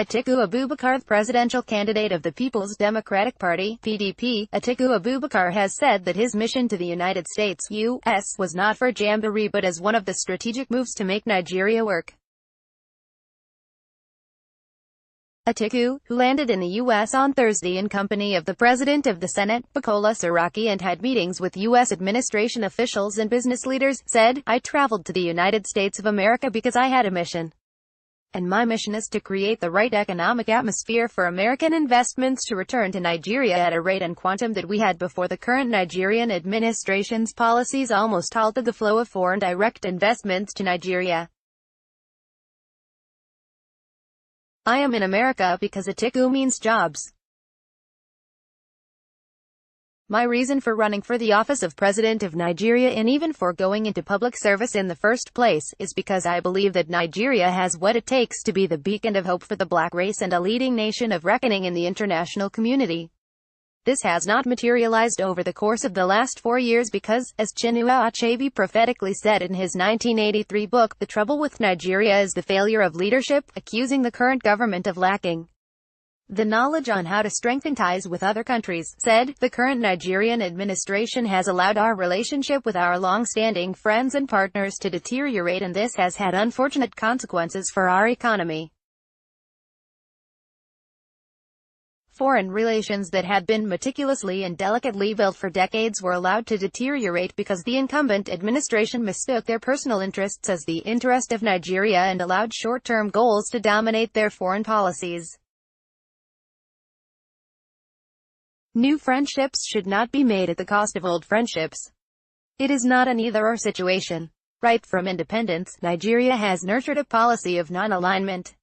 Atiku Abubakar, the presidential candidate of the People's Democratic Party (PDP), Atiku Abubakar has said that his mission to the United States (US) was not for jamboree but as one of the strategic moves to make Nigeria work. Atiku, who landed in the U.S. on Thursday in company of the President of the Senate, Bukola Saraki, and had meetings with U.S. administration officials and business leaders, said, "I traveled to the United States of America because I had a mission. And my mission is to create the right economic atmosphere for American investments to return to Nigeria at a rate and quantum that we had before the current Nigerian administration's policies almost halted the flow of foreign direct investments to Nigeria. I am in America because Atiku means jobs. My reason for running for the office of President of Nigeria and even for going into public service in the first place, is because I believe that Nigeria has what it takes to be the beacon of hope for the black race and a leading nation of reckoning in the international community. This has not materialized over the course of the last 4 years because, as Chinua Achebe prophetically said in his 1983 book, the trouble with Nigeria is the failure of leadership, accusing the current government of lacking the knowledge on how to strengthen ties with other countries. Said, the current Nigerian administration has allowed our relationship with our long-standing friends and partners to deteriorate, and this has had unfortunate consequences for our economy. Foreign relations that had been meticulously and delicately built for decades were allowed to deteriorate because the incumbent administration mistook their personal interests as the interest of Nigeria and allowed short-term goals to dominate their foreign policies. New friendships should not be made at the cost of old friendships. It is not an either-or situation. Right from independence, Nigeria has nurtured a policy of non-alignment.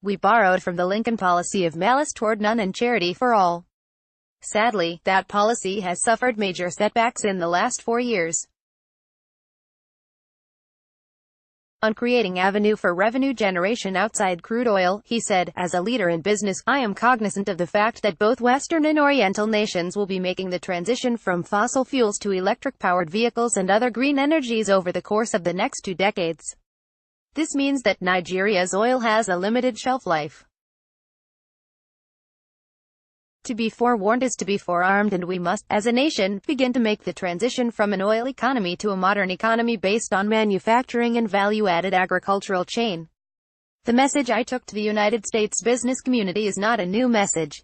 We borrowed from the Lincoln policy of malice toward none and charity for all. Sadly, that policy has suffered major setbacks in the last 4 years. On creating avenue for revenue generation outside crude oil, he said, as a leader in business, I am cognizant of the fact that both Western and Oriental nations will be making the transition from fossil fuels to electric-powered vehicles and other green energies over the course of the next 2 decades. This means that Nigeria's oil has a limited shelf life. To be forewarned is to be forearmed, and we must, as a nation, begin to make the transition from an oil economy to a modern economy based on manufacturing and value-added agricultural chain. The message I took to the United States business community is not a new message.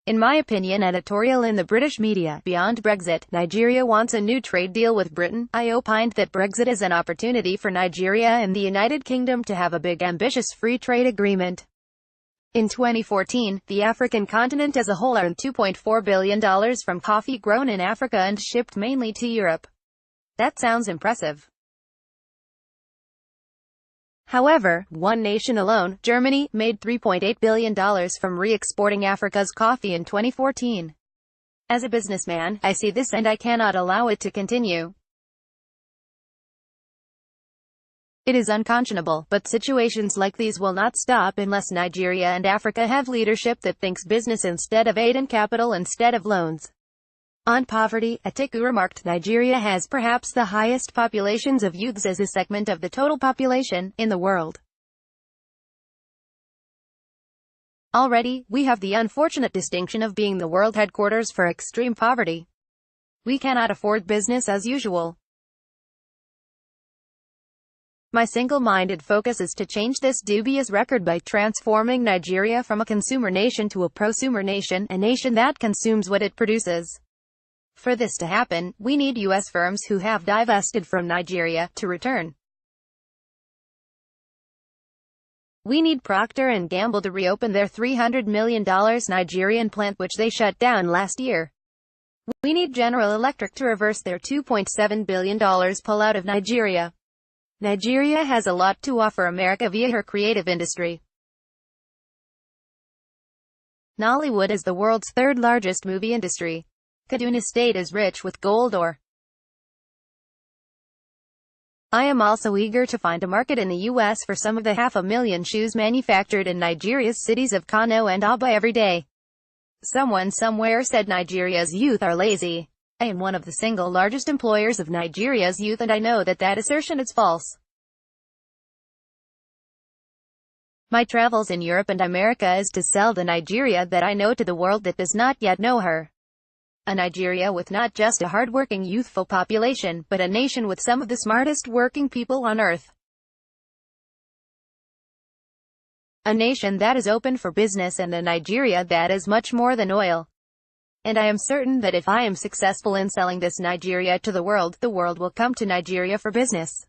In my opinion, editorial in the British media, Beyond Brexit, Nigeria wants a new trade deal with Britain. I opined that Brexit is an opportunity for Nigeria and the United Kingdom to have a big ambitious free trade agreement. In 2014, the African continent as a whole earned $2.4 billion from coffee grown in Africa and shipped mainly to Europe. That sounds impressive. However, one nation alone, Germany, made $3.8 billion from re-exporting Africa's coffee in 2014. As a businessman, I see this and I cannot allow it to continue. It is unconscionable, but situations like these will not stop unless Nigeria and Africa have leadership that thinks business instead of aid and capital instead of loans. On poverty, Atiku remarked, Nigeria has perhaps the highest populations of youths as a segment of the total population in the world. Already, we have the unfortunate distinction of being the world headquarters for extreme poverty. We cannot afford business as usual. My single-minded focus is to change this dubious record by transforming Nigeria from a consumer nation to a prosumer nation, a nation that consumes what it produces. For this to happen, we need U.S. firms who have divested from Nigeria to return. We need Procter & Gamble to reopen their $300 million Nigerian plant which they shut down last year. We need General Electric to reverse their $2.7 billion pullout of Nigeria. Nigeria has a lot to offer America via her creative industry. Nollywood is the world's third largest movie industry. Kaduna State is rich with gold ore. I am also eager to find a market in the U.S. for some of the 500,000 shoes manufactured in Nigeria's cities of Kano and Aba every day. Someone somewhere said Nigeria's youth are lazy. I am one of the single largest employers of Nigeria's youth, and I know that that assertion is false. My travels in Europe and America is to sell the Nigeria that I know to the world that does not yet know her. A Nigeria with not just a hardworking youthful population, but a nation with some of the smartest working people on earth. A nation that is open for business, and a Nigeria that is much more than oil. And I am certain that if I am successful in selling this Nigeria to the world will come to Nigeria for business.